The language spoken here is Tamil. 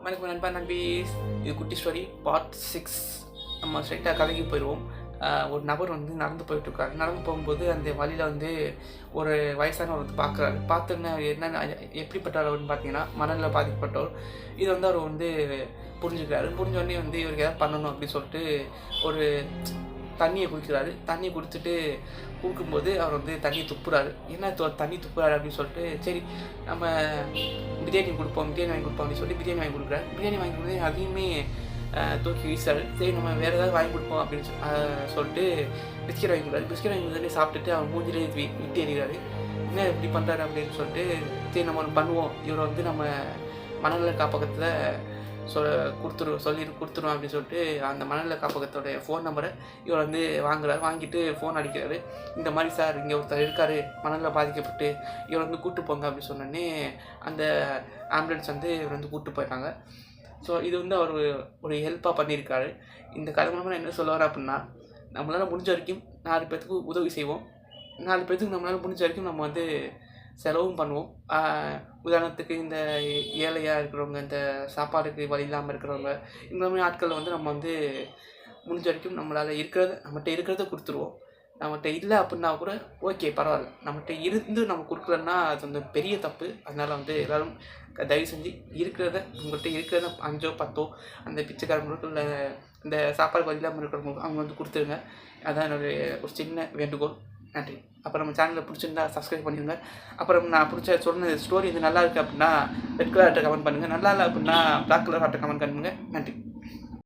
வணக்கம் நண்பா நண்பீஸ். இது குட்டி ஸ்டோரி பார்ட் 6. நம்ம ஸ்ட்ரைட்டாக கதைக்கு போயிடுவோம். ஒரு நபர் வந்து நடந்து போயிட்டுருக்காரு. நடந்து போகும்போது அந்த வழியில் வந்து ஒரு வயசானவர் வந்து பார்க்குறாரு. பார்த்தோன்னே என்ன எப்படிப்பட்டவர் அப்படின்னு பார்த்தீங்கன்னா, மனநிலை பாதிக்கப்பட்டவர். இது வந்து அவர் வந்து புரிஞ்சுக்கிறாரு. புரிஞ்சோடனே வந்து இவருக்கு எதாவது பண்ணணும் அப்படின்னு சொல்லிட்டு ஒரு தண்ணியை குடிக்கிறாரு. தண்ணியை குடிச்சிட்டு குடிக்கும்போது அவர் வந்து தண்ணியை துப்புறாரு. என்ன தண்ணி துப்புறாரு அப்படின்னு சொல்லிட்டு, சரி நம்ம பிரியாணி கொடுப்போம், பிரியாணி வாங்கி கொடுப்போம் அப்படின்னு சொல்லி பிரியாணி வாங்கி கொடுக்குறாரு. பிரியாணி வாங்கி கொடுத்து அதையுமே தூக்கி வீசுறாரு. சரி நம்ம வேறு ஏதாவது வாங்கி கொடுப்போம் அப்படின்னு சொல்லிட்டு பிஸ்கெட் வாங்கி கொடுக்குறாரு. பிஸ்கெட் வாங்கி கொடுத்து சாப்பிட்டுட்டு அவர் மூஞ்சிலே விட்டு எறிகிறாரு. என்ன இப்படி பண்ணுறாரு அப்படின்னு சொல்லிட்டு, சரி நம்ம ஒன்று பண்ணுவோம், இவரை வந்து நம்ம மனநல காப்பகத்தில் கொடுத்துருவோம் அப்படின்னு சொல்லிட்டு அந்த மனநல காப்பகத்தோடைய ஃபோன் நம்பரை இவர் வந்து வாங்குறாரு. வாங்கிட்டு ஃபோன் அடிக்கிறாரு. இந்த மாதிரி சார் இங்கே ஒருத்தர் இருக்கார், மனநல பாதிக்கப்பட்டு, இவர் வந்து கூப்பிட்டு போங்க அப்படின்னு சொன்னோடனே அந்த ஆம்புலன்ஸ் வந்து இவர் வந்து கூப்பிட்டு போயிட்டாங்க. ஸோ இது வந்து அவர் ஒரு ஹெல்ப்பாக பண்ணியிருக்காரு. இந்த கதை மூலமாக நான் என்ன சொல்ல வரேன் அப்படின்னா, நம்மளால் முடிஞ்ச வரைக்கும் 4 பேர்த்துக்கு உதவி செய்வோம். 4 பேர்த்துக்கு நம்மளால் முடிஞ்ச வரைக்கும் நம்ம வந்து செலவும் பண்ணுவோம். உதாரணத்துக்கு இந்த ஏழையாக இருக்கிறவங்க, இந்த சாப்பாடுக்கு வழி இல்லாமல் இருக்கிறவங்க, இந்த மாதிரி ஆட்களை வந்து நம்ம வந்து முடிஞ்ச வரைக்கும் நம்மகிட்ட இருக்கிறத கொடுத்துருவோம். நம்மகிட்ட இல்லை அப்படின்னா கூட ஓகே பரவாயில்ல. நம்மகிட்ட இருந்து நம்ம கொடுக்கலன்னா அது வந்து பெரிய தப்பு. அதனால் வந்து எல்லோரும் தயவு செஞ்சு உங்கள்கிட்ட இருக்கிறத 5 10 அந்த பிச்சைக்காரங்களுக்கு இல்லை இந்த சாப்பாடு வழி இல்லாமல் இருக்கிறவங்களுக்கு அவங்க வந்து கொடுத்துருங்க. அதான் என்னுடைய ஒரு சின்ன வேண்டுகோள். நன்றி. அப்புறம் நம்ம சேனலை பிடிச்சிருந்தா சப்ஸ்கிரைப் பண்ணிடுங்க. அப்புறம் நான் சொன்ன ஸ்டோரி இது நல்லா இருக்குது அப்படின்னா ரெட் கலர் ஆட்டை கமெண்ட் பண்ணுங்கள். நல்லா இல்லை அப்படின்னா பிளாக் கலர் ஆட்டை கமெண்ட் பண்ணுங்கள். நன்றி.